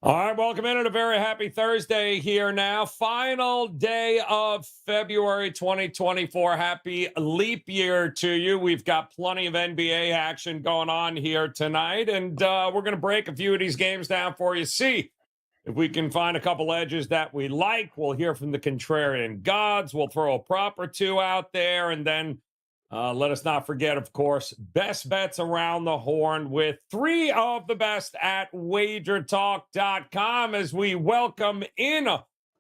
All right, welcome in on a very happy Thursday here now. Final day of February 2024. Happy leap year to you. We've got plenty of NBA action going on here tonight, and we're going to break a few of these games down for you. See if we can find a couple edges that we like. We'll hear from the contrarian gods. We'll throw a prop or two out there, and then let us not forget, of course, best bets around the horn with three of the best at WagerTalk.com as we welcome in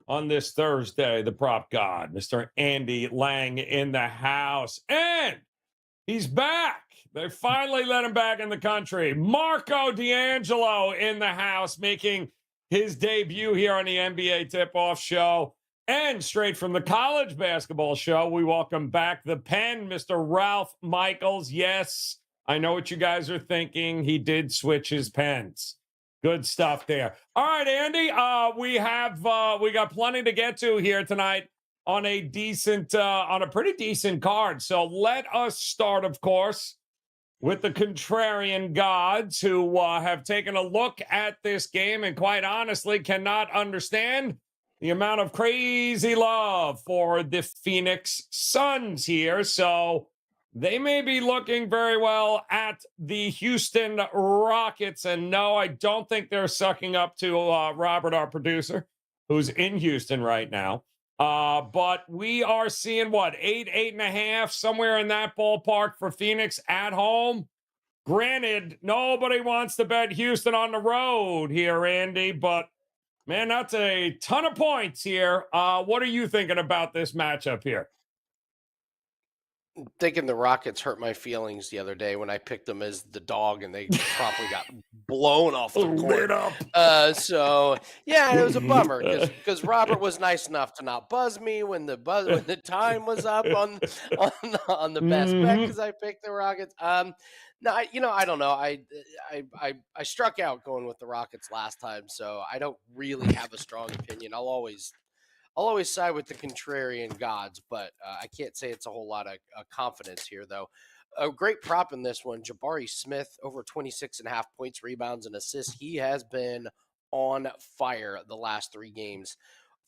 on this Thursday, the prop god, Mr. Andy Lang in the house. And he's back. They finally let him back in the country. Marco D'Angelo in the house, making his debut here on the NBA Tip-Off Show. And straight from the college basketball show, we welcome back the pen, Mr. Ralph Michaels. Yes, I know what you guys are thinking. He did switch his pens. Good stuff there. All right, Andy, we got plenty to get to here tonight on a pretty decent card. So let us start, of course, with the contrarian gods who have taken a look at this game and quite honestly cannot understand the amount of crazy love for the Phoenix Suns here. So they may be looking very well at the Houston Rockets. And no, I don't think they're sucking up to Robert, our producer, who's in Houston right now. But we are seeing what, 8.5, somewhere in that ballpark for Phoenix at home. Granted, nobody wants to bet Houston on the road here, Andy, but man, that's a ton of points here. What are you thinking about this matchup here? Thinking the Rockets hurt my feelings the other day when I picked them as the dog and they promptly got blown off the court. So yeah, it was a bummer because Robert was nice enough to not buzz me when the time was up on the best bet because I picked the Rockets. No, I don't know. I struck out going with the Rockets last time, so I don't really have a strong opinion. I'll always side with the contrarian gods, but I can't say it's a whole lot of confidence here, though. A great prop in this one, Jabari Smith, over 26.5 points, rebounds, and assists. He has been on fire the last three games.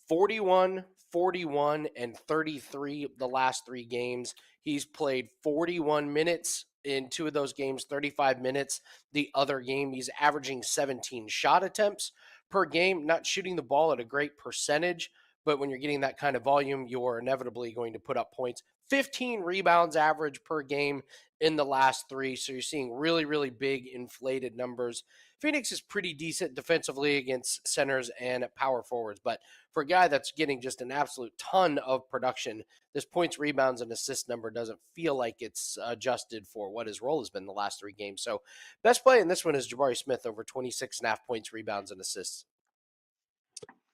41, 41, and 33 the last three games. He's played 41 minutes in two of those games, 35 minutes the other game. He's averaging 17 shot attempts per game, not shooting the ball at a great percentage, but when you're getting that kind of volume, you're inevitably going to put up points. 15 rebounds average per game in the last three. So you're seeing really, really big inflated numbers. Phoenix is pretty decent defensively against centers and power forwards. But for a guy that's getting just an absolute ton of production, this points, rebounds, and assist number doesn't feel like it's adjusted for what his role has been the last three games. So best play in this one is Jabari Smith over 26.5 points, rebounds, and assists.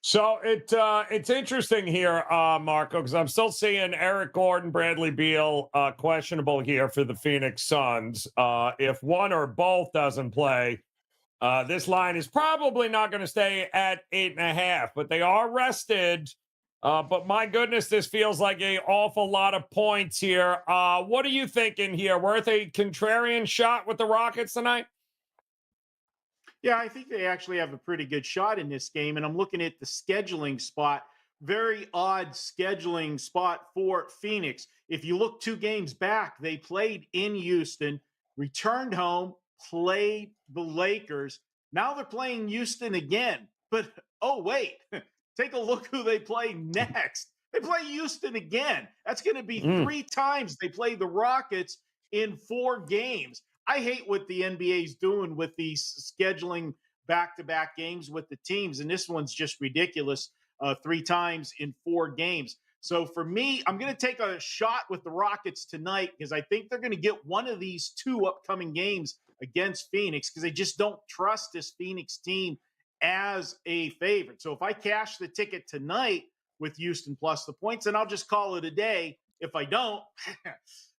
So it's interesting here, Marco, because I'm still seeing Eric Gordon, Bradley Beal questionable here for the Phoenix Suns. If one or both doesn't play, this line is probably not going to stay at 8.5, but they are rested. But my goodness, this feels like an awful lot of points here. What are you thinking here? Worth a contrarian shot with the Rockets tonight? Yeah, I think they actually have a pretty good shot in this game. And I'm looking at the scheduling spot. Very odd scheduling spot for Phoenix. If you look 2 games back, they played in Houston, returned home, played the Lakers. Now they're playing Houston again. But, oh, wait, take a look who they play next. They play Houston again. That's going to be 3 times they play the Rockets in 4 games. I hate what the NBA is doing with these scheduling back-to-back games with the teams, and this one's just ridiculous, 3 times in 4 games. So for me, I'm going to take a shot with the Rockets tonight because I think they're going to get one of these 2 upcoming games against Phoenix because they just don't trust this Phoenix team as a favorite. So if I cash the ticket tonight with Houston plus the points, then I'll just call it a day. If I don't,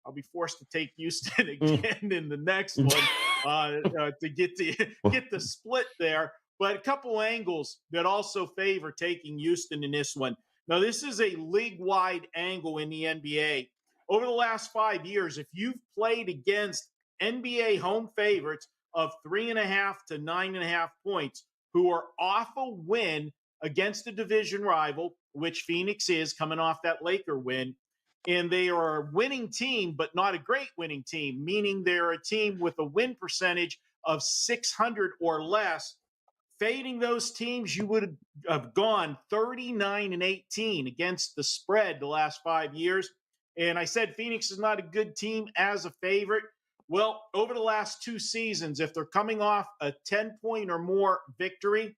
I'll be forced to take Houston again in the next one to get the split there. But a couple angles that also favor taking Houston in this one. Now, this is a league-wide angle in the NBA. Over the last 5 years, if you've played against NBA home favorites of 3.5 to 9.5 points, who are off a win against a division rival, which Phoenix is coming off that Laker win. And they are a winning team, but not a great winning team, meaning they're a team with a win percentage of 600 or less. Fading those teams, you would have gone 39-18 against the spread the last 5 years. And I said Phoenix is not a good team as a favorite. Well, over the last 2 seasons, if they're coming off a 10-point or more victory,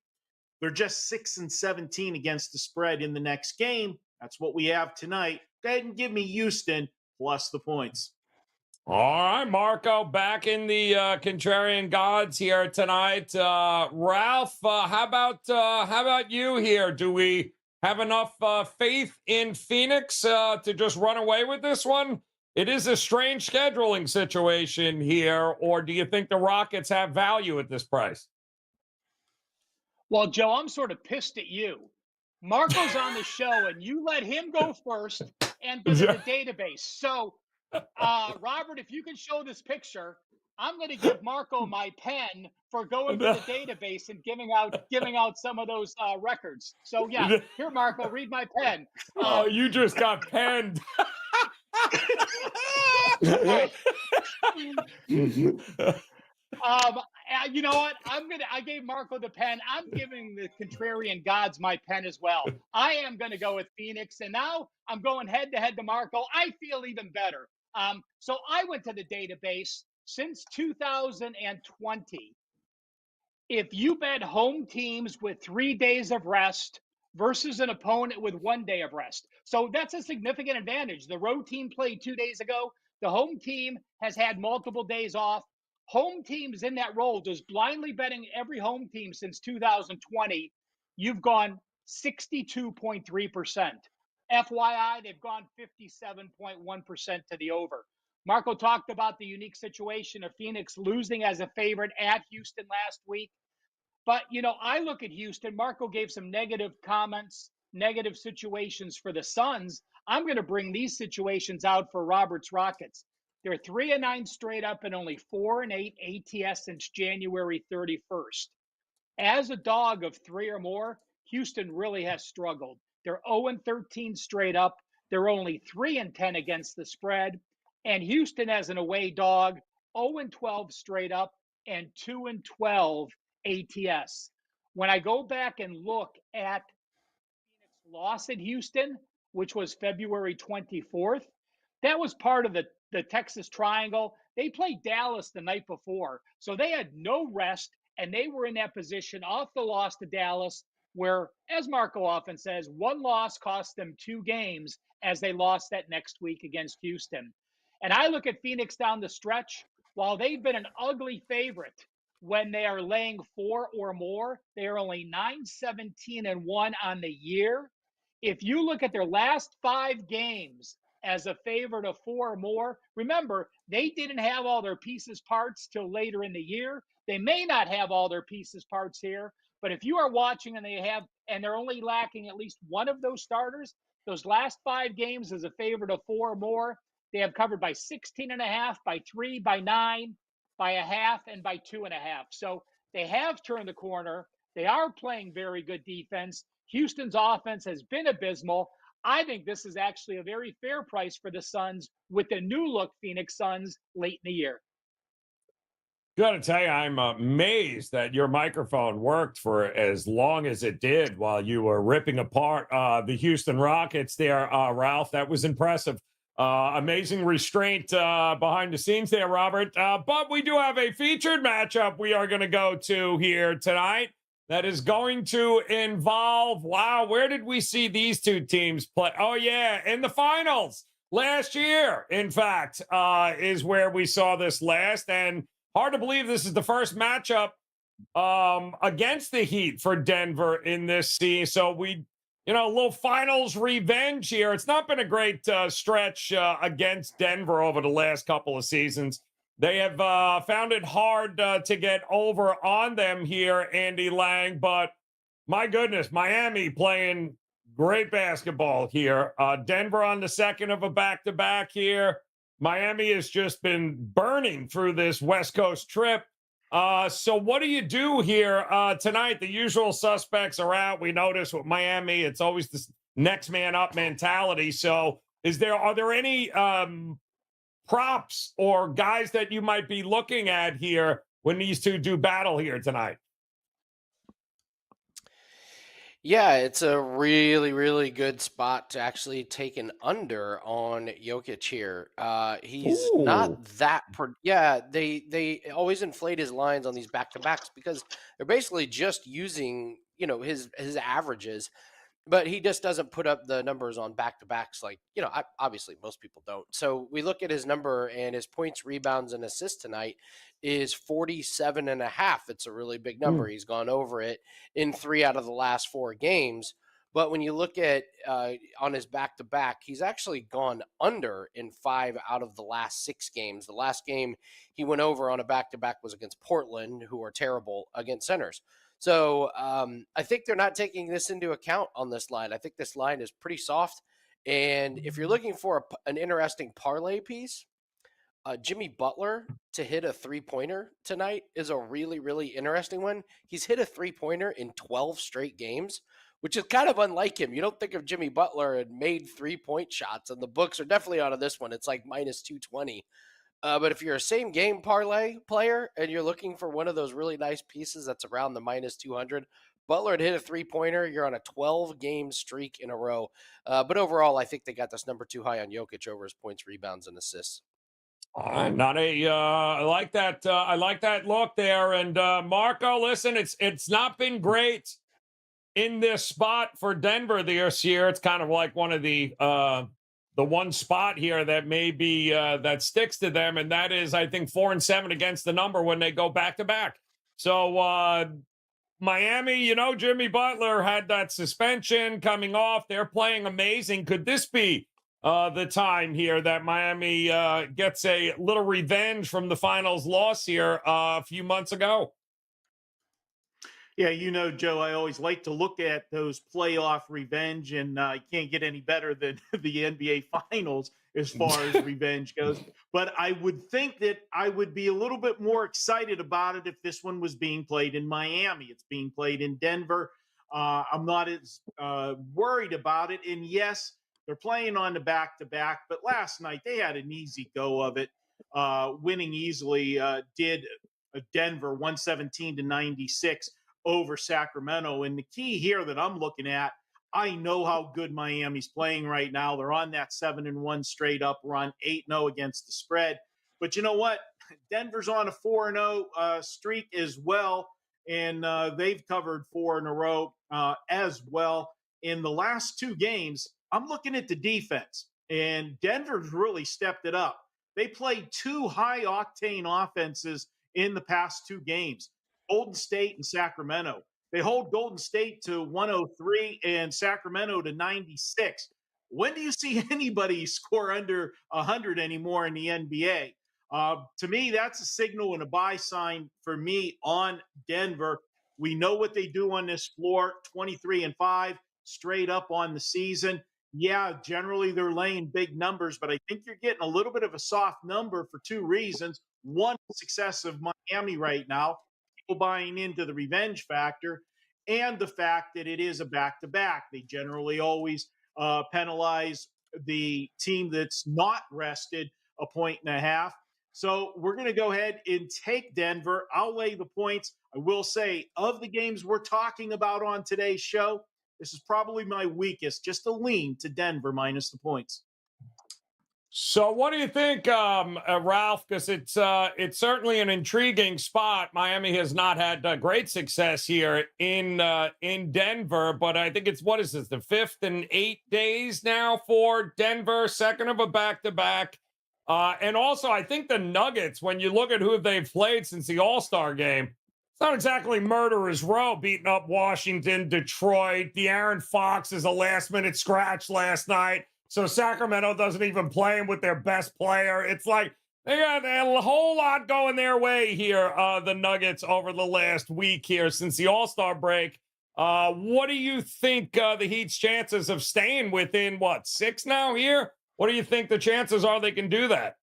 they're just 6-17 against the spread in the next game. That's what we have tonight. Go ahead and give me Houston plus the points. All right, Marco, back in the contrarian gods here tonight. Ralph, how about you here? Do we have enough faith in Phoenix to just run away with this one? It is a strange scheduling situation here, or do you think the Rockets have value at this price? Well, Joe, I'm sort of pissed at you. Marco's on the show, and you let him go first and go to the database. So, Robert, if you can show this picture, I'm going to give Marco my pen for going to the database and giving out some of those records. So, yeah, here, Marco, read my pen. Oh, you just got penned. You know what? I gave Marco the pen. I'm giving the contrarian gods my pen as well. I am going to go with Phoenix, and now I'm going head to head to Marco. I feel even better. So I went to the database since 2020. If you bet home teams with 3 days of rest versus an opponent with 1 day of rest. So that's a significant advantage. The road team played 2 days ago. The home team has had multiple days off. Home teams in that role, just blindly betting every home team since 2020, you've gone 62.3%. FYI, they've gone 57.1% to the over. Marco talked about the unique situation of Phoenix losing as a favorite at Houston last week. But, I look at Houston. Marco gave some negative comments, negative situations for the Suns. I'm going to bring these situations out for Robert's Rockets. They're 3-9 straight up and only 4-8 ATS since January 31st. As a dog of 3 or more, Houston really has struggled. They're 0-13 straight up. They're only 3-10 against the spread. And Houston as an away dog, 0-12 straight up and 2-12 ATS. When I go back and look at Phoenix loss at Houston, which was February 24th, that was part of the Texas Triangle. They played Dallas the night before. So they had no rest, and they were in that position off the loss to Dallas, where, as Marco often says, one loss cost them 2 games as they lost that next week against Houston. And I look at Phoenix down the stretch. While they've been an ugly favorite when they are laying 4 or more, they are only 9-17-1 on the year. If you look at their last 5 games as a favorite of 4 or more, remember, they didn't have all their pieces parts till later in the year. They may not have all their pieces parts here, but if you are watching and they're only lacking at least one of those starters, those last 5 games as a favorite of 4 or more, they have covered by 16.5, by 3, by 9, by a half, and by 2.5. So they have turned the corner. They are playing very good defense. Houston's offense has been abysmal. I think this is actually a very fair price for the Suns with the new look Phoenix Suns late in the year. Got to tell you, I'm amazed that your microphone worked for as long as it did while you were ripping apart the Houston Rockets there, Ralph. That was impressive. Amazing restraint behind the scenes there, Robert. But we do have a featured matchup we are going to go to here tonight that is going to involve, wow, where did we see these two teams play? Oh, yeah, in the finals last year, in fact, is where we saw this last. And hard to believe this is the first matchup against the Heat for Denver in this season. So a little finals revenge here. It's not been a great stretch against Denver over the last couple of seasons. They have found it hard to get over on them here, Andy Lang. But my goodness, Miami playing great basketball here. Denver on the second of a back-to-back here. Miami has just been burning through this West Coast trip. So what do you do here tonight? The usual suspects are out. We notice with Miami, it's always this next man up mentality. So are there any props or guys that you might be looking at here when these two do battle here tonight? Yeah, it's a really, really good spot to actually take an under on Jokic here. He's Ooh. not that. Yeah, they always inflate his lines on these back to backs because they're basically just using his averages, but he just doesn't put up the numbers on back to backs like obviously most people don't. So we look at his number and his points, rebounds, and assists tonight is 47 and a half. It's a really big number. He's gone over it in 3 out of the last 4 games. But when you look at on his back to back, he's actually gone under in 5 out of the last 6 games. The last game he went over on a back to back was against Portland, who are terrible against centers. So I think they're not taking this into account on this line. I think this line is pretty soft. And if you're looking for an interesting parlay piece, Jimmy Butler to hit a 3-pointer tonight is a really, really interesting one. He's hit a 3-pointer in 12 straight games, which is kind of unlike him. You don't think of Jimmy Butler and made 3-point shots, and the books are definitely on this one. It's like minus 220. But if you're a same game parlay player and you're looking for one of those really nice pieces that's around the minus 200, Butler had hit a 3-pointer. You're on a 12-game streak in a row. But overall, I think they got this number too high on Jokic over his points, rebounds, and assists. Not a. I like that. I like that look there. And Marco, listen, it's not been great in this spot for Denver this year. It's kind of like one of the one spot here that maybe that sticks to them, and that is, I think, 4-7 against the number when they go back to back. So Miami, Jimmy Butler had that suspension coming off. They're playing amazing. Could this be the time here that Miami gets a little revenge from the finals loss here a few months ago? Yeah, Joe, I always like to look at those playoff revenge, and you can't get any better than the NBA Finals as far as revenge goes. But I would think that I would be a little bit more excited about it if this one was being played in Miami. It's being played in Denver. I'm not as worried about it. And yes, they're playing on the back-to-back, but last night they had an easy go of it, winning easily. Did Denver 117-96 over Sacramento. And the key here that I'm looking at, I know how good Miami's playing right now. They're on that 7-1 straight up run, 8-0 against the spread. But you know what? Denver's on a 4-0 streak as well, and they've covered 4 in a row as well. In the last 2 games, I'm looking at the defense, and Denver's really stepped it up. They played 2 high-octane offenses in the past 2 games. Golden State and Sacramento. They hold Golden State to 103 and Sacramento to 96. When do you see anybody score under 100 anymore in the NBA? To me, that's a signal and a buy sign for me on Denver. We know what they do on this floor, 23-5, straight up on the season. Yeah, generally they're laying big numbers, but I think you're getting a little bit of a soft number for 2 reasons. One, the success of Miami right now, buying into the revenge factor, and the fact that it is a back-to-back. They generally always penalize the team that's not rested 1.5 points. So we're going to go ahead and take Denver. I'll lay the points. I will say, of the games we're talking about on today's show, this is probably my weakest, just a lean to Denver minus the points. So what do you think, Ralph? Because it's certainly an intriguing spot. Miami has not had great success here in Denver, but I think it's, what is this, the 5th in 8 days now for Denver, second of a back-to-back. And also, I think the Nuggets, when you look at who they've played since the All-Star game, it's not exactly murderer's row, beating up Washington, Detroit. De'Aaron Fox is a last-minute scratch last night. So Sacramento doesn't even play him with their best player. It's like they got a whole lot going their way here, the Nuggets, over the last week here since the All-Star break. What do you think the Heat's chances of staying within, 6 now here? What do you think the chances are they can do that?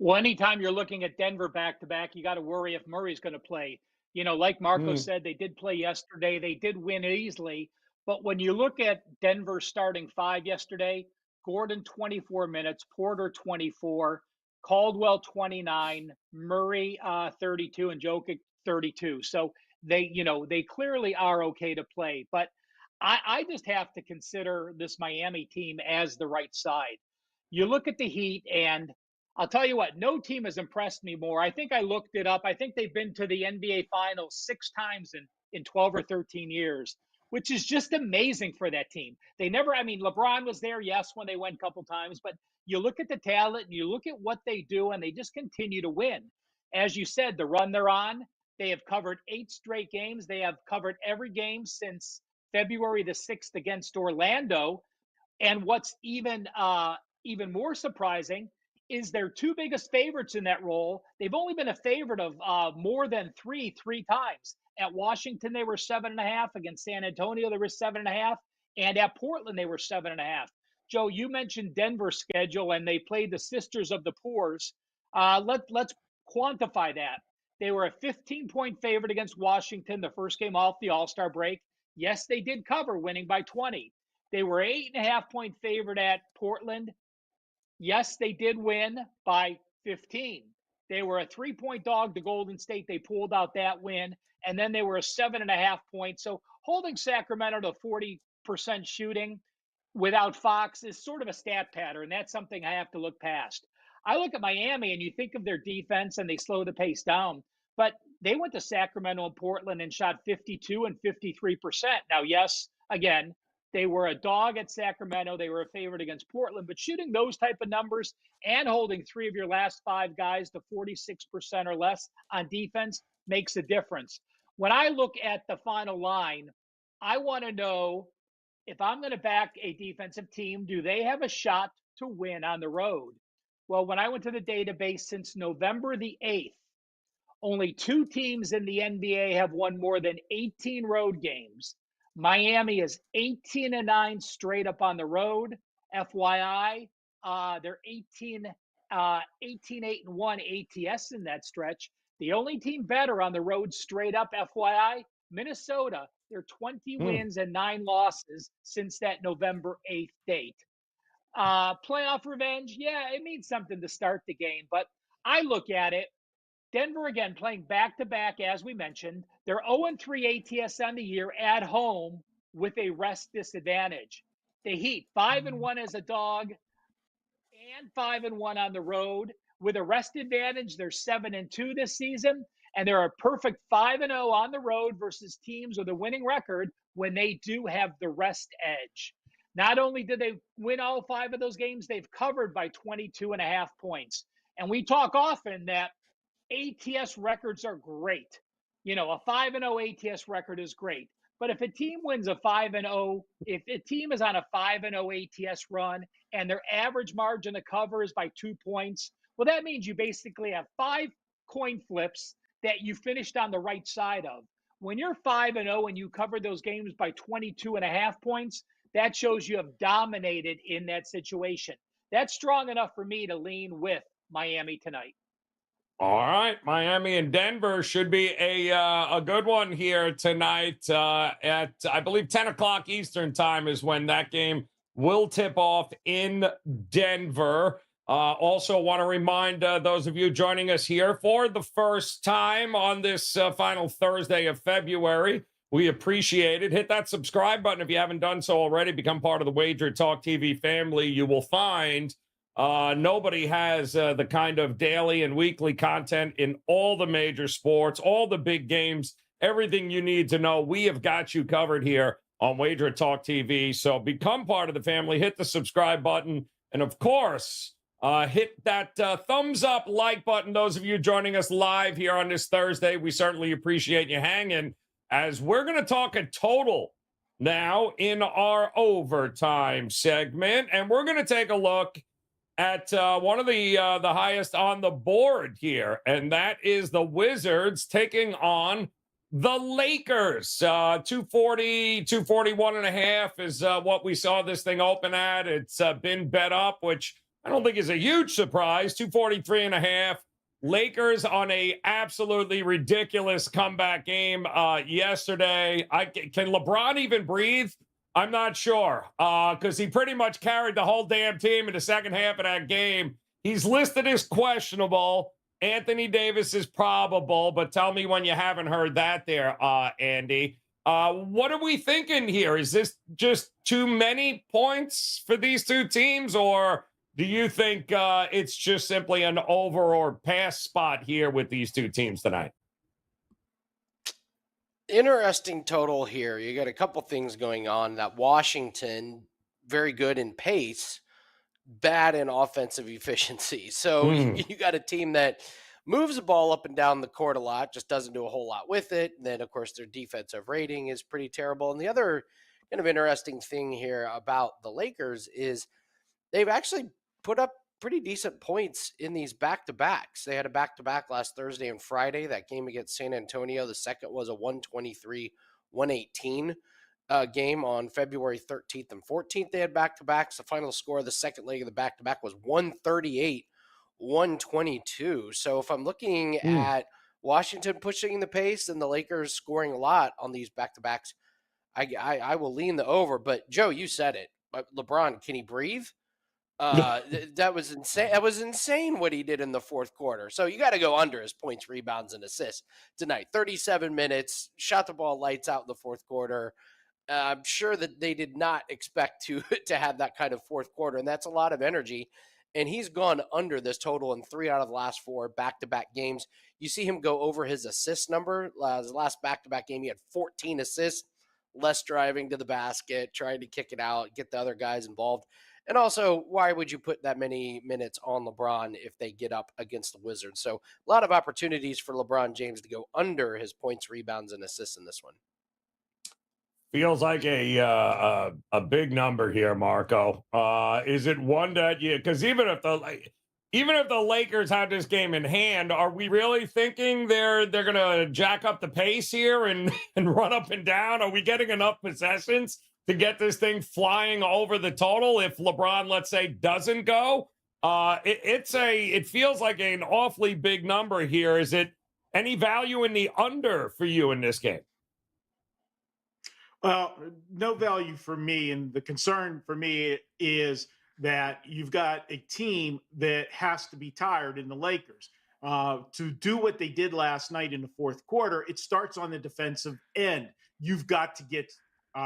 Well, anytime you're looking at Denver back-to-back, you got to worry if Murray's going to play. Like Marco said, they did play yesterday. They did win easily. But when you look at Denver's starting five yesterday, Gordon 24 minutes, Porter 24, Caldwell 29, Murray 32, and Jokic 32. So they clearly are okay to play. But I just have to consider this Miami team as the right side. You look at the Heat, and I'll tell you what, no team has impressed me more. I think I looked it up. I think they've been to the NBA Finals 6 times in 12 or 13 years, which is just amazing for that team. They never, LeBron was there, yes, when they went a couple times, but you look at the talent and you look at what they do, and they just continue to win. As you said, the run they're on, they have covered 8 straight games. They have covered every game since February the 6th against Orlando. And what's even more surprising is their 2 biggest favorites in that role. They've only been a favorite of more than three times. At Washington, they were 7.5. Against San Antonio, they were 7.5. And at Portland, they were 7.5. Joe, you mentioned Denver's schedule, and they played the Sisters of the Poors. Let's quantify that. They were a 15-point favorite against Washington the first game off the All-Star break. Yes, they did cover, winning by 20. They were 8.5-point favorite at Portland. Yes, they did win by 15. They were a 3-point dog to Golden State. They pulled out that win. And then they were a 7.5 point. So holding Sacramento to 40% shooting without Fox is sort of a stat pattern. That's something I have to look past. I look at Miami, and you think of their defense, and they slow the pace down. But they went to Sacramento and Portland and shot 52 and 53%. Now, yes, again, they were a dog at Sacramento. They were a favorite against Portland. But shooting those type of numbers and holding 3 of your last 5 guys to 46% or less on defense makes a difference. When I look at the final line, I want to know, if I'm going to back a defensive team, do they have a shot to win on the road? Well, when I went to the database, since November the 8th, only 2 teams in the NBA have won more than 18 road games. Miami is 18-9 straight up on the road. FYI, they're 18-8-1 ATS in that stretch. The only team better on the road straight up, FYI, Minnesota. They're 20 wins and 9 losses since that November 8th date. Playoff revenge, yeah, it means something to start the game. But I look at it, Denver, again, playing back-to-back, as we mentioned. They're 0-3 ATS on the year at home with a rest disadvantage. The Heat, 5-1 as a dog and 5-1 on the road. With a rest advantage, they're 7-2 this season, and they're a perfect 5-0 on the road versus teams with a winning record when they do have the rest edge. Not only did they win all 5 of those games, they've covered by 22.5 points. And we talk often that ATS records are great. A 5-0 ATS record is great. But if a team wins a 5-0, if a team is on a 5-0 ATS run and their average margin of cover is by 2 points, well, that means you basically have 5 coin flips that you finished on the right side of. When you're 5-0 and you cover those games by 22.5 points, that shows you have dominated in that situation. That's strong enough for me to lean with Miami tonight. All right, Miami and Denver should be a good one here tonight at, I believe, 10 o'clock Eastern time is when that game will tip off in Denver. Also want to remind those of you joining us here for the first time on this final Thursday of February, we appreciate it. Hit that subscribe button if you haven't done so already. Become part of the WagerTalk TV family. You will find nobody has the kind of daily and weekly content in all the major sports, all the big games, everything you need to know. We have got you covered here on WagerTalk TV. So become part of the family. Hit the subscribe button. And, of course, hit that thumbs up like button. Those of you joining us live here on this Thursday, we certainly appreciate you hanging, as we're going to talk a total now in our overtime segment. And we're going to take a look at one of the highest on the board here, and that is the Wizards taking on the Lakers. 240, 241.5 is what we saw this thing open at. It's been bet up, which I don't think is a huge surprise. 243.5. Lakers on a absolutely ridiculous comeback game yesterday. Can LeBron even breathe? I'm not sure because he pretty much carried the whole damn team in the second half of that game. He's listed as questionable. Anthony Davis is probable, but tell me when you haven't heard that there, Andy. What are we thinking here? Is this just too many points for these two teams, or do you think it's just simply an over or pass spot here with these two teams tonight? Interesting total here. You got a couple things going on. That Washington, very good in pace, bad in offensive efficiency. So you got a team that moves the ball up and down the court a lot, just doesn't do a whole lot with it. And then, of course, their defensive rating is pretty terrible. And the other kind of interesting thing here about the Lakers is they've actually put up pretty decent points in these back-to-backs. They had a back-to-back last Thursday and Friday. That game against San Antonio, the second was a 123-118 game on February 13th and 14th. They had back-to-backs. The final score of the second leg of the back-to-back was 138-122. So if I'm looking at Washington pushing the pace and the Lakers scoring a lot on these back-to-backs, I will lean the over. But, Joe, you said it. LeBron, can he breathe? That was insane. That was insane what he did in the fourth quarter. So you got to go under his points, rebounds, and assists tonight. 37 minutes, shot the ball lights out in the fourth quarter. I'm sure that they did not expect to have that kind of fourth quarter, and that's a lot of energy. And he's gone under this total in 3 out of the last 4 back-to-back games. You see him go over his assist number. His last back-to-back game, he had 14 assists, less driving to the basket, trying to kick it out, get the other guys involved. And also, why would you put that many minutes on LeBron if they get up against the Wizards? So a lot of opportunities for LeBron James to go under his points, rebounds, and assists in this one. Feels like a big number here, Marco. Is it one that because even if the Lakers have this game in hand, are we really thinking they're gonna jack up the pace here and run up and down? Are we getting enough possessions to get this thing flying over the total if LeBron, let's say, doesn't go? It feels like an awfully big number here. Is it any value in the under for you in this game? Well, no value for me. And the concern for me is that you've got a team that has to be tired in the Lakers. To do what they did last night in the fourth quarter, it starts on the defensive end. You've got to get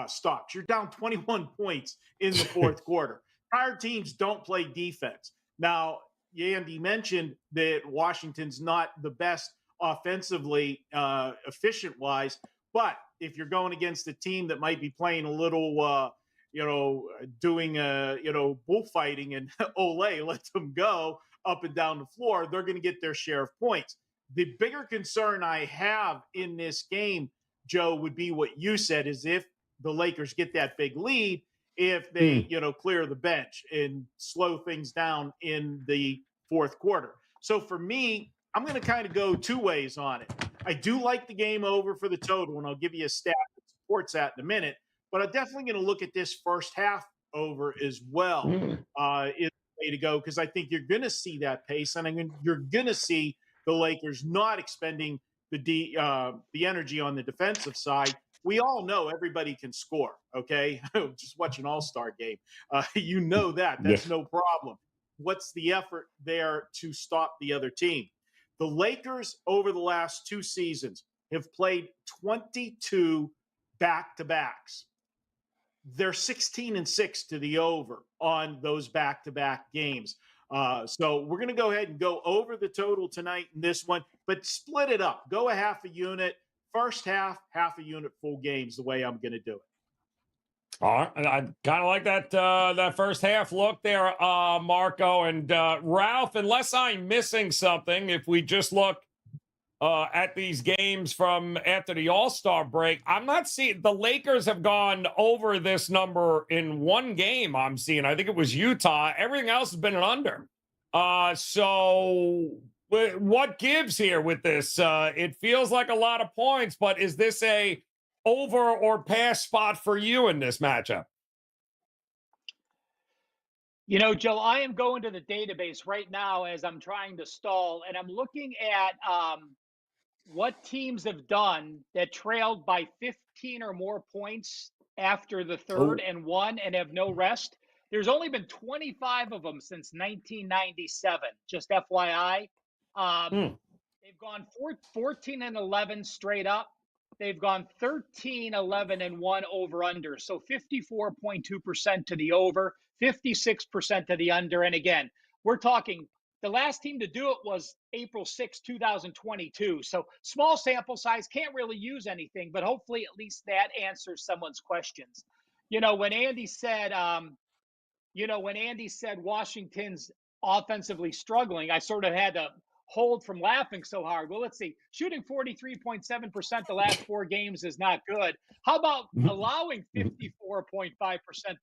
stops. You're down 21 points in the fourth quarter. Tired teams don't play defense. Now, Andy mentioned that Washington's not the best offensively, efficient-wise, but if you're going against a team that might be playing a little, doing, bullfighting and Olay, let them go up and down the floor, they're going to get their share of points. The bigger concern I have in this game, Joe, would be what you said, is if the Lakers get that big lead, if they, clear the bench and slow things down in the fourth quarter. So for me, I'm going to kind of go two ways on it. I do like the game over for the total, and I'll give you a stat that supports that in a minute. But I'm definitely going to look at this first half over as well. Is the way to go, because I think you're going to see that pace, and you're going to see the Lakers not expending the energy on the defensive side. We all know everybody can score, okay? Just watch an all-star game. You know that. That's no problem. What's the effort there to stop the other team? The Lakers, over the last 2 seasons, have played 22 back-to-backs. They're 16-6 to the over on those back-to-back games. So we're going to go ahead and go over the total tonight in this one, but split it up. Go a half a unit. First half a unit, full games, the way I'm going to do it. All right. I kind of like that first half look there, Marco. And Ralph, unless I'm missing something, if we just look at these games from after the All-Star break, I'm not seeing the Lakers have gone over this number in one game. I'm seeing, I think it was Utah. Everything else has been an under. So what gives here with this? It feels like a lot of points, but is this a over or pass spot for you in this matchup? You know, Joe, I am going to the database right now as I'm trying to stall, and I'm looking at what teams have done that trailed by 15 or more points after the third Oh, and won and have no rest. There's only been 25 of them since 1997, just FYI. Um, hmm. they've gone 14 and 11 straight up. They've gone 13, 11, and 1 over under. So 54.2% to the over, 56% to the under. And again, we're talking the last team to do it was April 6, 2022. So small sample size, can't really use anything, but hopefully at least that answers someone's questions. You know, when Andy said, Washington's offensively struggling, I sort of had to hold from laughing so hard. Well, let's see. Shooting 43.7% the last 4 games is not good. How about allowing 54.5%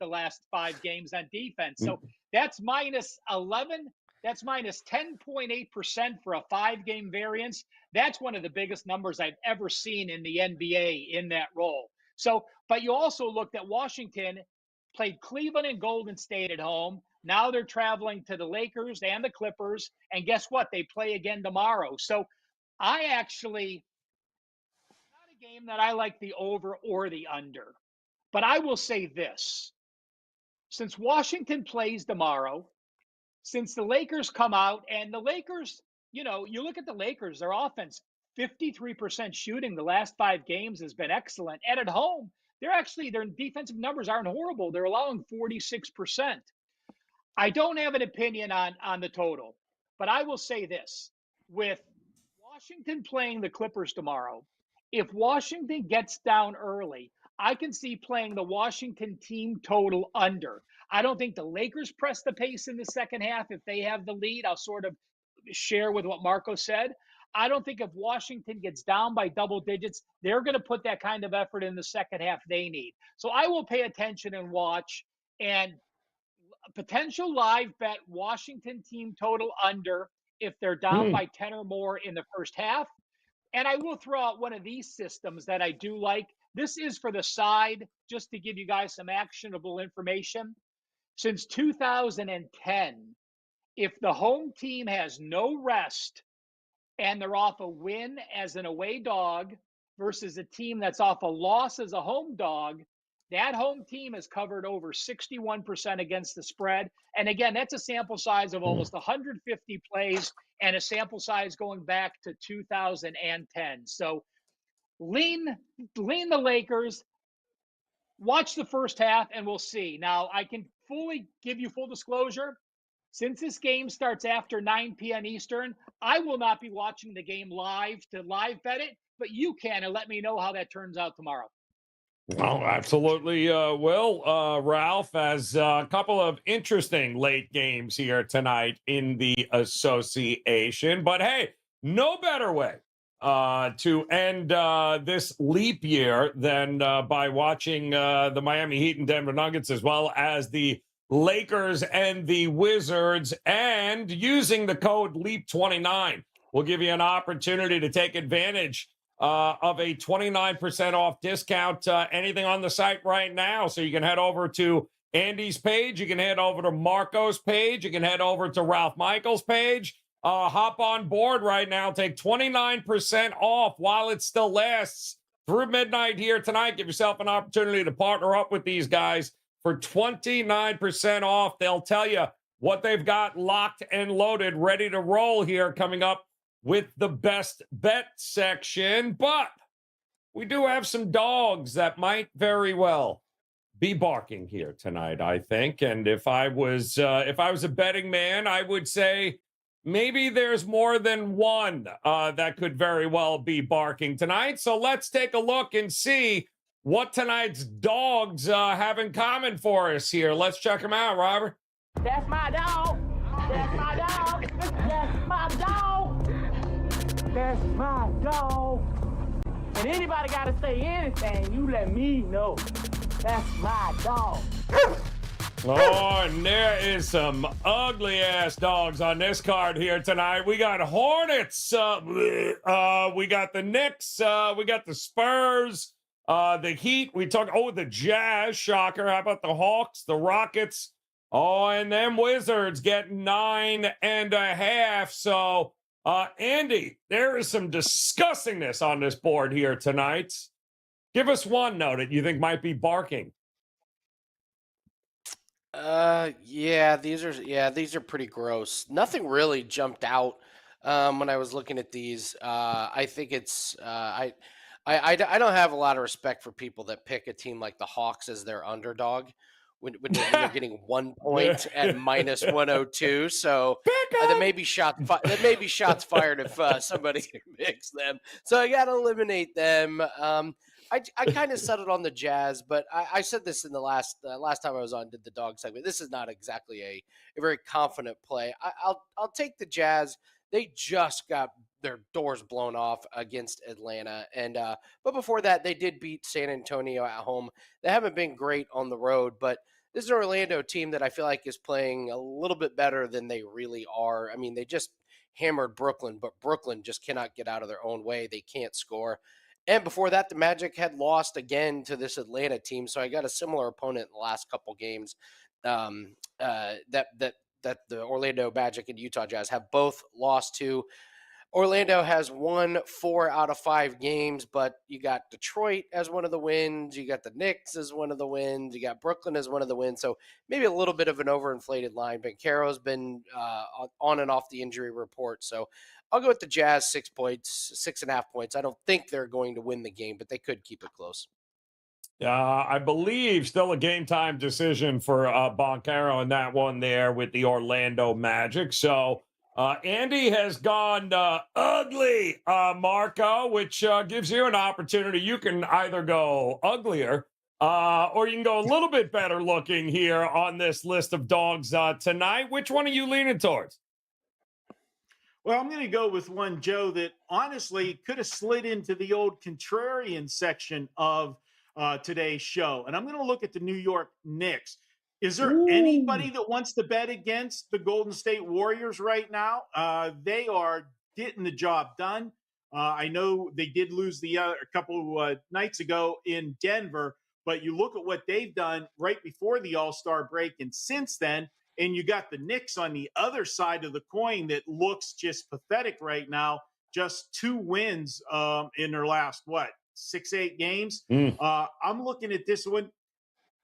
the last 5 games on defense? So that's minus 11. That's minus 10.8% for a 5-game variance. That's one of the biggest numbers I've ever seen in the NBA in that role. So, but you also looked at Washington played Cleveland and Golden State at home. Now they're traveling to the Lakers and the Clippers. And guess what? They play again tomorrow. So I actually, not a game that I like the over or the under. But I will say this. Since Washington plays tomorrow, since the Lakers come out and the Lakers, you look at the Lakers, their offense, 53% shooting the last 5 games has been excellent. And at home, their defensive numbers aren't horrible. They're allowing 46%. I don't have an opinion on the total, but I will say this. With Washington playing the Clippers tomorrow, if Washington gets down early, I can see playing the Washington team total under. I don't think the Lakers press the pace in the second half if they have the lead. I'll sort of share with what Marco said. I don't think if Washington gets down by double digits, they're going to put that kind of effort in the second half they need. So I will pay attention and watch. And potential live bet Washington team total under if they're down by 10 or more in the first half. And I will throw out one of these systems that I do like. This is for the side, just to give you guys some actionable information. Since 2010, if the home team has no rest and they're off a win as an away dog versus a team that's off a loss as a home dog, that home team has covered over 61% against the spread. And again, that's a sample size of almost 150 plays and a sample size going back to 2010. So lean the Lakers, watch the first half, and we'll see. Now, I can fully give you full disclosure. Since this game starts after 9 p.m. Eastern, I will not be watching the game live to live bet it, but you can and let me know how that turns out tomorrow. Oh, absolutely will. Ralph, as a couple of interesting late games here tonight in the association. But hey, no better way to end this leap year than by watching the Miami Heat and Denver Nuggets, as well as the Lakers and the Wizards, and using the code LEAP29 will give you an opportunity to take advantage of a 29% off discount, anything on the site right now. So you can head over to Andy's page. You can head over to Marco's page. You can head over to Ralph Michaels' page. Hop on board right now. Take 29% off while it still lasts through midnight here tonight. Give yourself an opportunity to partner up with these guys for 29% off. They'll tell you what they've got locked and loaded, ready to roll here coming up with the best bet section. But we do have some dogs that might very well be barking here tonight, I think. And if I was a betting man, I would say maybe there's more than one that could very well be barking tonight. So let's take a look and see what tonight's dogs have in common for us here. Let's check them out, Robert. That's my dog. That's my dog. That's my dog. That's my dog. And anybody got to say anything, you let me know. That's my dog. Oh, and there is some ugly-ass dogs on this card here tonight. We got Hornets. We got the Knicks. We got the Spurs. The Heat. The Jazz. Shocker. How about the Hawks, the Rockets, Oh, and them Wizards get 9.5. So, Andy, there is some disgustingness on this board here tonight. Give us one note that you think might be barking. These are pretty gross. Nothing really jumped out when I was looking at these. I think it's I don't have a lot of respect for people that pick a team like the Hawks as their underdog when they're getting 1 point at minus 102. So that may be shots fired if somebody picks them. So I got to eliminate them. I kind of settled on the Jazz, but I said this in the last time I was on, did the dog segment. This is not exactly a very confident play. I'll take the Jazz. They just got their doors blown off against Atlanta, and but before that, they did beat San Antonio at home. They haven't been great on the road, but this is an Orlando team that I feel like is playing a little bit better than they really are. I mean, they just hammered Brooklyn, but Brooklyn just cannot get out of their own way. They can't score. And before that, the Magic had lost again to this Atlanta team. So I got a similar opponent in the last couple games that the Orlando Magic and Utah Jazz have both lost to. Orlando has won 4 out of 5 games, but you got Detroit as one of the wins. You got the Knicks as one of the wins. You got Brooklyn as one of the wins. So maybe a little bit of an overinflated line. But Caro's been on and off the injury report. So I'll go with the Jazz 6 points, 6.5 points. I don't think they're going to win the game, but they could keep it close. I believe still a game time decision for Boncaro in that one there with the Orlando Magic. So Andy has gone ugly, Marco, which gives you an opportunity. You can either go uglier or you can go a little bit better looking here on this list of dogs tonight. Which one are you leaning towards? Well, I'm going to go with one, Joe, that honestly could have slid into the old contrarian section of today's show. And I'm going to look at the New York Knicks. Is there anybody that wants to bet against the Golden State Warriors right now? They are getting the job done. I know they did lose a couple of nights ago in Denver, but you look at what they've done right before the All-Star break and since then, and you got the Knicks on the other side of the coin that looks just pathetic right now. Just 2 wins in their last, 6-8 games? I'm looking at this one.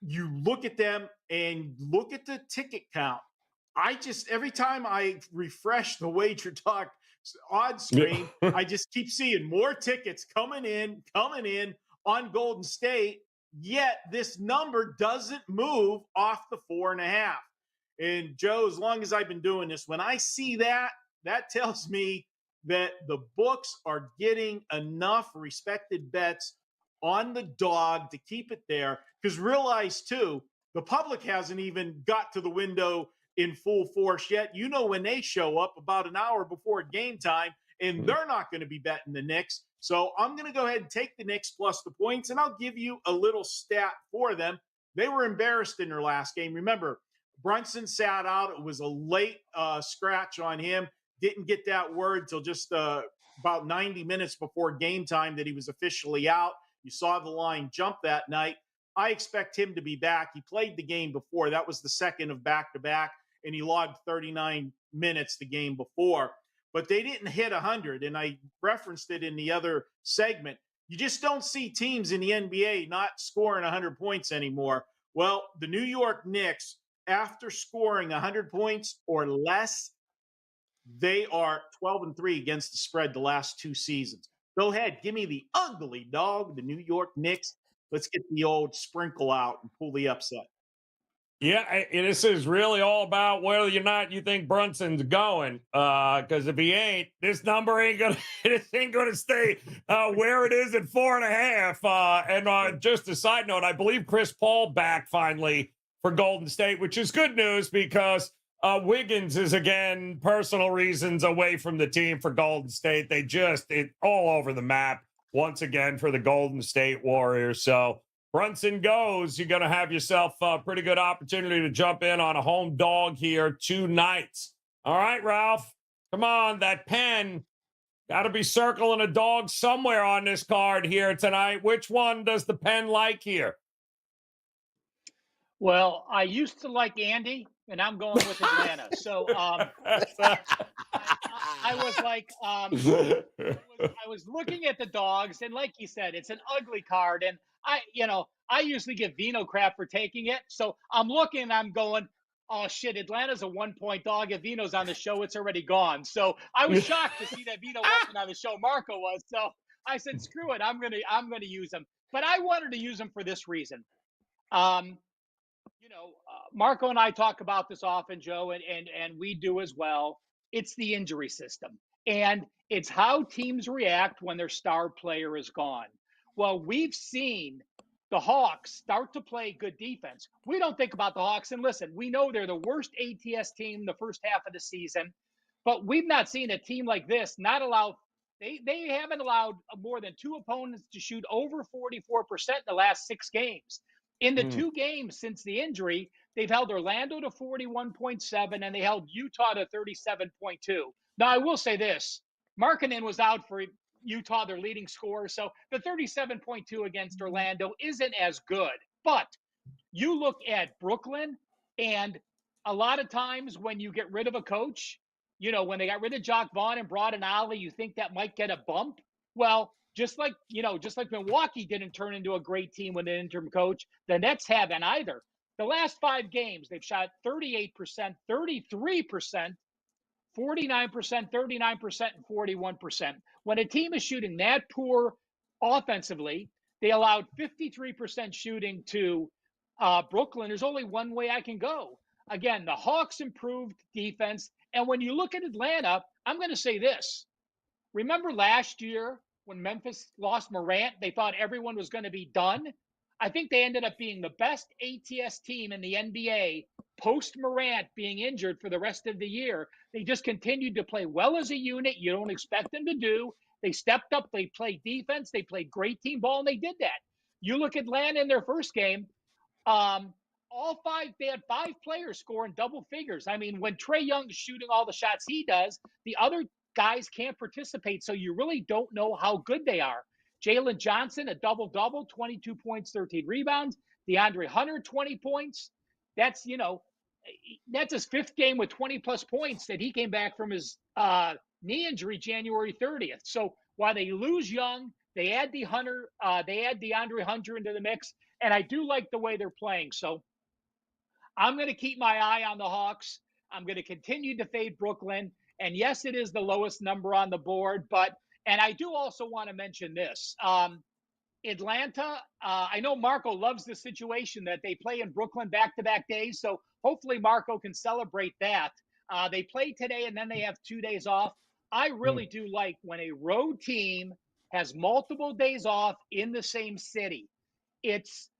You look at them and look at the ticket count. Every time I refresh the WagerTalk odds screen, I just keep seeing more tickets coming in on Golden State. Yet this number doesn't move off the 4.5. And Joe, as long as I've been doing this, when I see that, that tells me that the books are getting enough respected bets on the dog to keep it there. Because realize, too, the public hasn't even got to the window in full force yet. You know when they show up about an hour before game time, and they're not going to be betting the Knicks. So I'm going to go ahead and take the Knicks plus the points, and I'll give you a little stat for them. They were embarrassed in their last game. Remember, Brunson sat out. It was a late scratch on him. Didn't get that word till just about 90 minutes before game time that he was officially out. You saw the line jump that night. I expect him to be back. He played the game before. That was the second of back-to-back, and he logged 39 minutes the game before. But they didn't hit 100, and I referenced it in the other segment. You just don't see teams in the NBA not scoring 100 points anymore. Well, the New York Knicks, after scoring 100 points or less, they are 12-3 against the spread the last 2 seasons. Go ahead, give me the ugly dog, the New York Knicks. Let's get the old sprinkle out and pull the upset. Yeah, this is really all about whether or not you think Brunson's going. Because if he ain't, this number ain't gonna stay where it is at 4.5. And just a side note, I believe Chris Paul back finally for Golden State, which is good news because Wiggins is again personal reasons away from the team for Golden State. They all over the map once again for the Golden State Warriors. So Brunson goes, you're going to have yourself a pretty good opportunity to jump in on a home dog here 2 nights. All right, Ralph, come on, that pen. Got to be circling a dog somewhere on this card here tonight. Which one does the pen like here? Well, I used to like Andy, and I'm going with Atlanta. So I was like, I was looking at the dogs, and like you said, it's an ugly card, and I usually give Vino crap for taking it. So I'm looking, and I'm going, oh shit, Atlanta's a 1-point dog. If Vino's on the show, it's already gone. So I was shocked to see that Vino wasn't on the show. Marco was. So I said, screw it, I'm gonna use him. But I wanted to use him for this reason. Um, Marco and I talk about this often, Joe, and we do as well. It's the injury system, and it's how teams react when their star player is gone. Well, we've seen the Hawks start to play good defense. We don't think about the Hawks, and listen, we know they're the worst ATS team the first half of the season, but we've not seen a team like this not allow. They haven't allowed more than two opponents to shoot over 44% in the last 6 games. In the 2 games since the injury, they've held Orlando to 41.7 and they held Utah to 37.2. Now, I will say this, Markkanen was out for Utah, their leading scorer. So the 37.2 against Orlando isn't as good. But you look at Brooklyn, and a lot of times when you get rid of a coach, when they got rid of Jock Vaughn and brought in Ali, you think that might get a bump. Well, just like Milwaukee didn't turn into a great team with an interim coach, the Nets haven't either. The last 5 games, they've shot 38%, 33%, 49%, 39%, and 41%. When a team is shooting that poor offensively, they allowed 53% shooting to Brooklyn. There's only one way I can go. Again, the Hawks improved defense. And when you look at Atlanta, I'm going to say this. Remember last year when Memphis lost Morant, they thought everyone was going to be done? I think they ended up being the best ATS team in the NBA post Morant being injured for the rest of the year. They just continued to play well as a unit. You don't expect them to do. They stepped up. They played defense. They played great team ball, and they did that. You look at Atlanta in their first game. They had 5 players scoring double figures. I mean, when Trae Young is shooting all the shots he does, the other guys can't participate, so you really don't know how good they are. Jalen Johnson, a double-double, 22 points, 13 rebounds. DeAndre Hunter, 20 points. That's his 5th game with 20-plus points that he came back from his knee injury January 30th. So while they lose Young, they add DeAndre Hunter into the mix, and I do like the way they're playing. So I'm going to keep my eye on the Hawks. I'm going to continue to fade Brooklyn. And yes, it is the lowest number on the board, and I do also want to mention this. Atlanta, I know Marco loves the situation that they play in Brooklyn back-to-back days, so hopefully Marco can celebrate that. They play today, and then they have 2 days off. I really do like when a road team has multiple days off in the same city. It's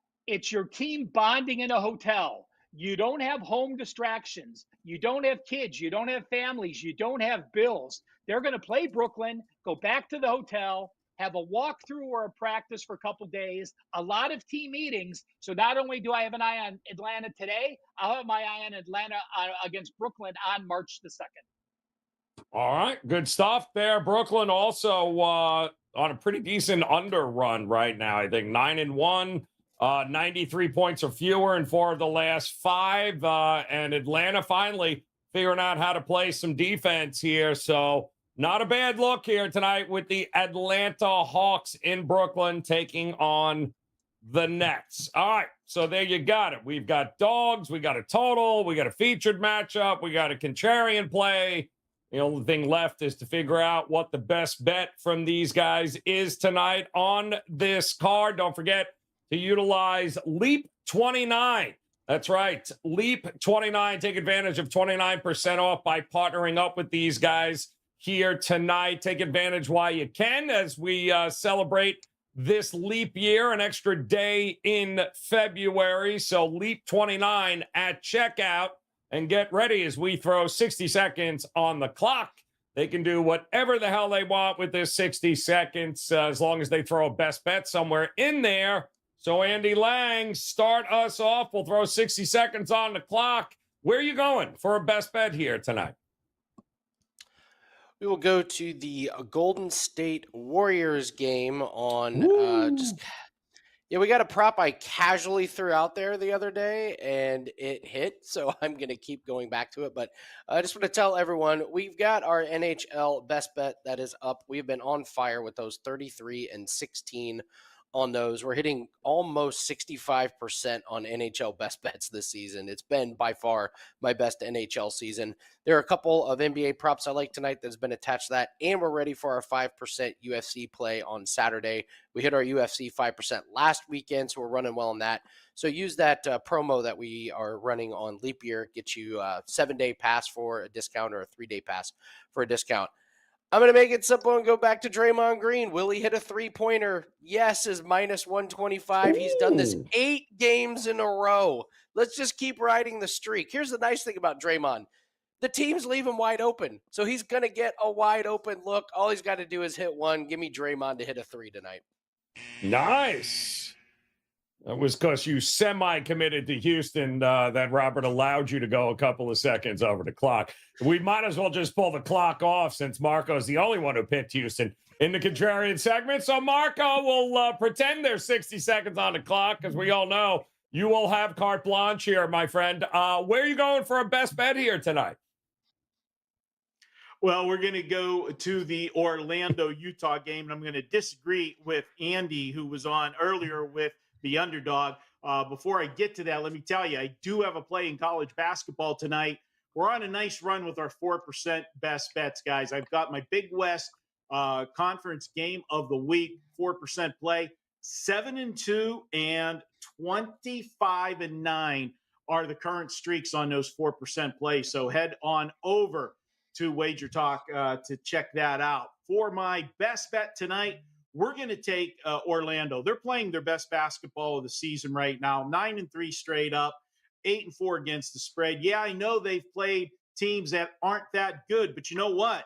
your team bonding in a hotel. You don't have home distractions. You don't have kids. You don't have families. You don't have bills. They're going to play Brooklyn, go back to the hotel, have a walkthrough or a practice for a couple days, a lot of team meetings. So not only do I have an eye on Atlanta today, I'll have my eye on Atlanta against Brooklyn on March the 2nd. All right, good stuff there. Brooklyn also on a pretty decent under run right now. I think 9-1. 93 points or fewer in 4 of the last 5. And Atlanta finally figuring out how to play some defense here. So not a bad look here tonight with the Atlanta Hawks in Brooklyn taking on the Nets. All right, so there you got it. We've got dogs. We got a total. We got a featured matchup. We got a contrarian play. The only thing left is to figure out what the best bet from these guys is tonight on this card. Don't forget to utilize Leap 29. That's right, Leap 29. Take advantage of 29% off by partnering up with these guys here tonight. Take advantage while you can as we celebrate this leap year, an extra day in February. So Leap 29 at checkout, and get ready as we throw 60 seconds on the clock. They can do whatever the hell they want with this 60 seconds as long as they throw a best bet somewhere in there. So, Andy Lang, start us off. We'll throw 60 seconds on the clock. Where are you going for a best bet here tonight? We will go to the Golden State Warriors game on Yeah, we got a prop I casually threw out there the other day, and it hit, so I'm going to keep going back to it. But I just want to tell everyone, we've got our NHL best bet that is up. We've been on fire with those 33 and 16 on those. We're hitting almost 65% on NHL best bets this season. It's been by far my best NHL season. There are a couple of NBA props I like tonight that's been attached to that, and we're ready for our 5% UFC play on Saturday. We hit our UFC 5% last weekend, so we're running well on that. So use that promo that we are running on Leap Year, get you a 7-day pass for a discount or a 3-day pass for a discount. I'm going to make it simple and go back to Draymond Green. Will he hit a three-pointer? Yes, is minus 125. He's done this 8 games in a row. Let's just keep riding the streak. Here's the nice thing about Draymond. The teams leave him wide open, so he's going to get a wide open look. All he's got to do is hit one. Give me Draymond to hit a 3 tonight. Nice. That was because you semi-committed to Houston that Robert allowed you to go a couple of seconds over the clock. We might as well just pull the clock off since Marco's the only one who picked Houston in the contrarian segment. So Marco will pretend there's 60 seconds on the clock because we all know you will have carte blanche here, my friend. Where are you going for a best bet here tonight? Well, we're going to go to the Orlando-Utah game, and I'm going to disagree with Andy, who was on earlier with the underdog. Before I get to that, let me tell you, I do have a play in college basketball tonight. We're on a nice run with our 4% best bets, guys. I've got my Big West Conference game of the week, 4% play. 7-2 and 25-9 are the current streaks on those 4% plays. So head on over to WagerTalk to check that out. For my best bet tonight, we're going to take Orlando. They're playing their best basketball of the season right now. 9-3 straight up, 8-4 against the spread. Yeah, I know they've played teams that aren't that good, but you know what?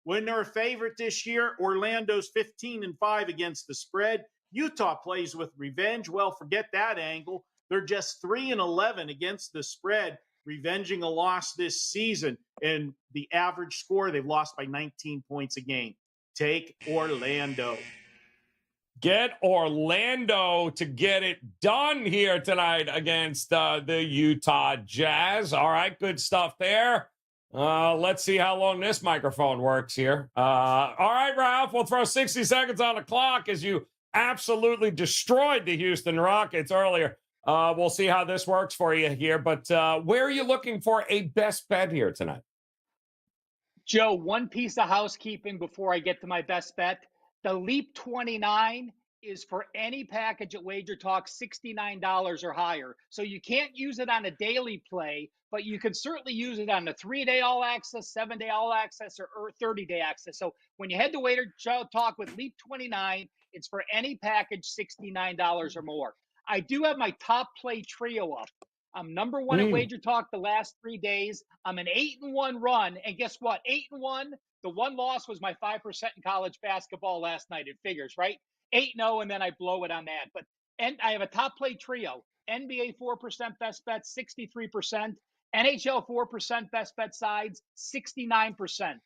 When they're a favorite this year, Orlando's 15-5 against the spread. Utah plays with revenge. Well, forget that angle. They're just 3-11 against the spread, revenging a loss this season. And the average score, they've lost by 19 points a game. Take Orlando. Get Orlando to get it done here tonight against the Utah Jazz. All right, good stuff there. Let's see how long this microphone works here. All right, Ralph, we'll throw 60 seconds on the clock as you absolutely destroyed the Houston Rockets earlier. We'll see how this works for you here. But where are you looking for a best bet here tonight? Joe, one piece of housekeeping before I get to my best bet. The Leap 29 is for any package at WagerTalk, $69 or higher. So you can't use it on a daily play, but you can certainly use it on the 3-day all access, 7-day all access, or 30-day access. So when you head to WagerTalk with Leap 29, it's for any package, $69 or more. I do have my top play trio up. I'm number one at WagerTalk the last 3 days. I'm an 8-1 run. And guess what? 8-1. The one loss was my 5% in college basketball last night. It figures, right? 8-0, and then I blow it on that. And I have a top play trio. NBA 4% best bet, 63%. NHL 4% best bet sides, 69%.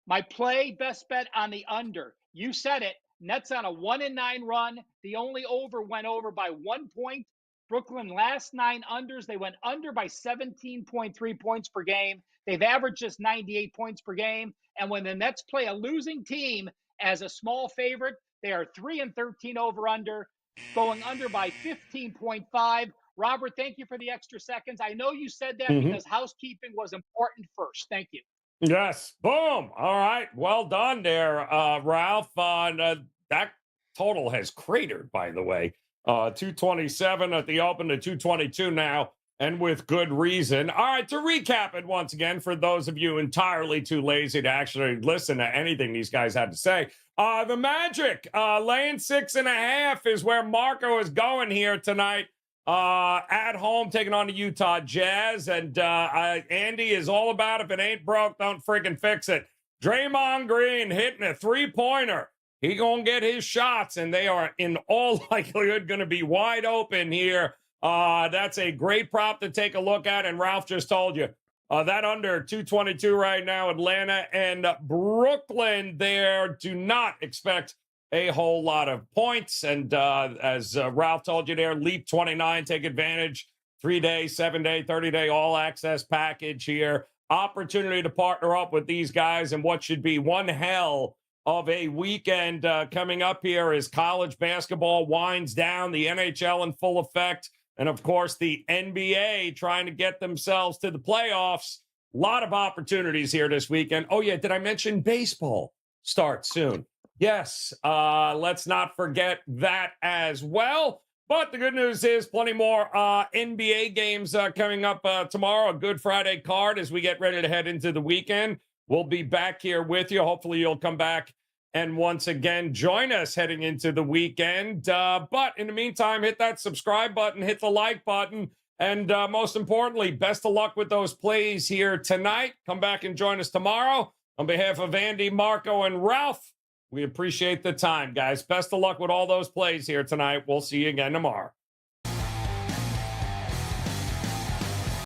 My play best bet on the under. You said it. Nets on a 1-9 run. The only over went over by 1 point. Brooklyn last 9 unders, they went under by 17.3 points per game. They've averaged just 98 points per game. And when the Nets play a losing team as a small favorite, they are 3-13 over under, going under by 15.5. Robert, thank you for the extra seconds. I know you said that because housekeeping was important first. Thank you. Yes. Boom. All right. Well done there, Ralph. That total has cratered, by the way. 227 at the open to 222 now, and with good reason. All right, to recap it once again, for those of you entirely too lazy to actually listen to anything these guys had to say, the Magic laying 6.5 is where Marco is going here tonight. At home, taking on the Utah Jazz, and Andy is all about if it ain't broke, don't freaking fix it. Draymond Green hitting a 3-pointer. He gonna get his shots, and they are in all likelihood going to be wide open here. That's a great prop to take a look at, and Ralph just told you that under 222 right now. Atlanta and Brooklyn there. Do not expect a whole lot of points. And as Ralph told you there, Leap 29, take advantage. 3-day, 7-day, 30-day all-access package here. Opportunity to partner up with these guys in what should be one hell of a weekend coming up here as college basketball winds down, the NHL in full effect, and, of course, the NBA trying to get themselves to the playoffs. A lot of opportunities here this weekend. Oh, yeah, did I mention baseball starts soon? Yes, let's not forget that as well. But the good news is plenty more NBA games coming up tomorrow. A Good Friday card as we get ready to head into the weekend. We'll be back here with you. Hopefully you'll come back and once again join us heading into the weekend. But in the meantime, hit that subscribe button, hit the like button, and most importantly, best of luck with those plays here tonight. Come back and join us tomorrow. On behalf of Andy, Marco, and Ralph, we appreciate the time, guys. Best of luck with all those plays here tonight. We'll see you again tomorrow.